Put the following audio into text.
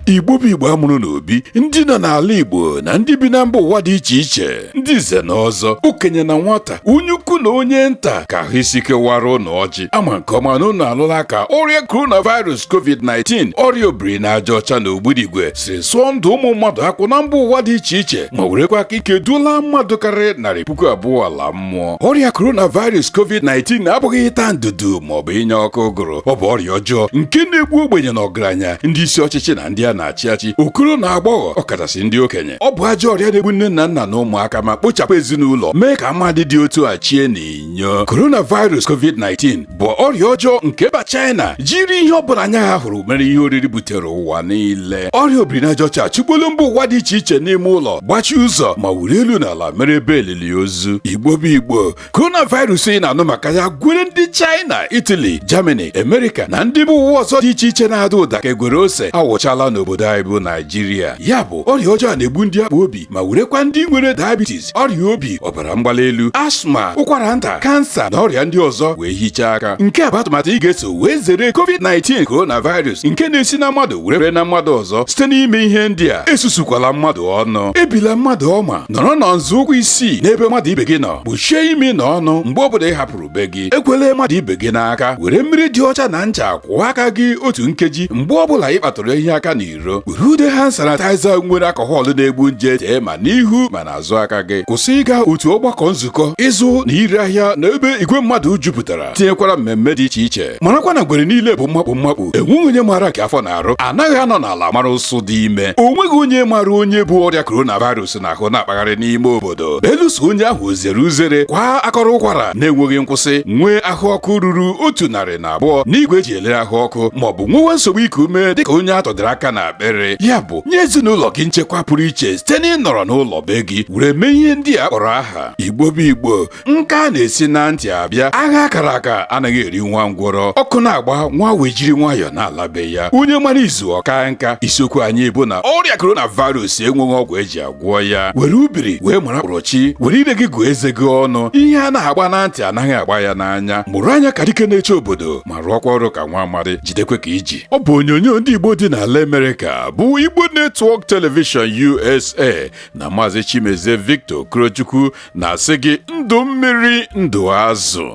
Igbo bụ Igbo amụrụ n'obi, ndị nọ n'ala Igbo na ndị bi na mba ụwa dị iche iche, ndị nze na ọzọ, okenye na nwata, onye ukwu na onye nta, ka ahụ isi kewara ụnụ ọjị. Ama nke ọma na ụnụ alụla ka ọrịa coronavirus COVID-19, ọrịa obiri na aja ọcha na ogbudigwe siri sụọ ndụ ụmụ mmadụ akwụ na mba ụwa dị iche iche ma werekwa aka ike duola mmadụ karịrị 200,000 ala mmụọ. Ọrịa coronavirus COVID-19 abụghị ịta ndụdụ maọbụ inye ọkụ ụgụrụ, ọ bụ ọrịa ọjọọ nke na-egbu ogbenye na ọgaranya, ndị isi ọchịchị na ndị a na-achị achị, okoro na agbọghọ, ọkachasị ndị okenye. Ọ bụ ajọ ọrịa na-egbu nne na nna na ụmụaka ma kpochapụ ezinụlọ, mee ka mmadụ dị otu a chie n'inyo. Coronavirus COVID-19 bụ ọrịa ọjọọ nke mba China jiri ihe ọbụla anya ha hụrụ mere ihe oriri butere ụwa niile. Ọrịa obirinajaọcha chụgbulu mba ụwa dị iche iche n'ime ụlọ, gbachi ụzọ ma wuru elu n'ala mere ebe elili ozu. Igbo bụ Igbo, coronavirus ị na-anụ maka ya gwere ndị China, Italy, Germany, America na ndị mba ụwa ọzọ dị iche iche na-ada ụda ka egwere ose awụchala n'obodo anyị bụ Naijiria. Ya bụ ọrịa ọjọọ na-egbu ndị akpa obi ma werekwa ndị nwere diabetes, ọrịa obi, ọbara mgbali elu, asma, ụkwara nta, kansa na ọrịa ndị ọzọ wee hichaa aka. Nke a bụ atụmatụ ị ga-eso wee zere COVID-19 coronavirus nke na-esi na mmadụ were na mmadụ ọzọ site n'ime ihe ndị a: esusukwala mmadụ ọnụ, ebila mmadụ ọma, nọrọ na nzọụkwụ isii n'ebe mmadụ ibe gị nọ, kpuchie imi na ọnụ mgbe ọbụla ị hapụrụ be gị, ekwele mmadụ ibe gị n'aka, were mmiri dị ọcha na ncha kwụọ aka gị otu nkeji mgbe ọbụla ị kpatụrụ ihe aka n'iro, were ude hand sanitizer nwere alcohol na-egbu nje tee ma n'ihu ma n'azụ aka gị. Kwụsị ịga otu ọgbakọ nzukọ, ịzụ na ire ahịa na ebe igwe mmadụ jupụtara, tinyekwara mmemme dị iche iche. Marakwa na ngwere niile bụ mmakpu, enweghị onye maara nke afọ na-arụ, anaghị anọ n'ala mara ụsụ dị ime, o nweghị onye maara onye bụ ọrịa coronavirus n'ahụ na-akpagharị n'ime obodo. Belụsọ onye ahụ zere uzere, kwa akọrọ ụkwara na-enweghị nkwụsị, nwee ahụ ọkụ ruru 102 n'igwe eji elere ahụ ọkụ, maọbụ nwewe nsogbu iku ume dịka onye atọdịrị aka na akpịrị. Ya bụ nye ezinụlọ gị nchekwa pụrụ iche site n'ịnọrọ n'ụlọ be gị were mee ihe ndị a kpọrọ aha. Igbo bụ Igbo, nka na-esi na ntị abịa, agha akara aka anaghị eri nwa ngwọrọ, ọkụ na-agba nwa wee jiri nwayọọ na-ala be ya. Onye mara izu ọka nka. Isiokwu anyị bụ na ọrịa coronavirus enweghị ọgwụ eji agwọ ya. Were ubiri wee mara kpụrọchi, were ire gị gụọ eze gị ọnụ. Ihe a na-agba na ntị anaghị agba ya n'anya. Mụrụ anya ka dike na-eche obodo ma rụọkwa ọrụ ka nwa amadi, jidekwe ka iji. Ọ bụ onyonyo ndị Igbo dị n'ala Amerịka bụ Igbo Network Television USA na Maazị Chimezie Victor Okorochukwu na-asị gị ndụ mmiri ndụ azụ.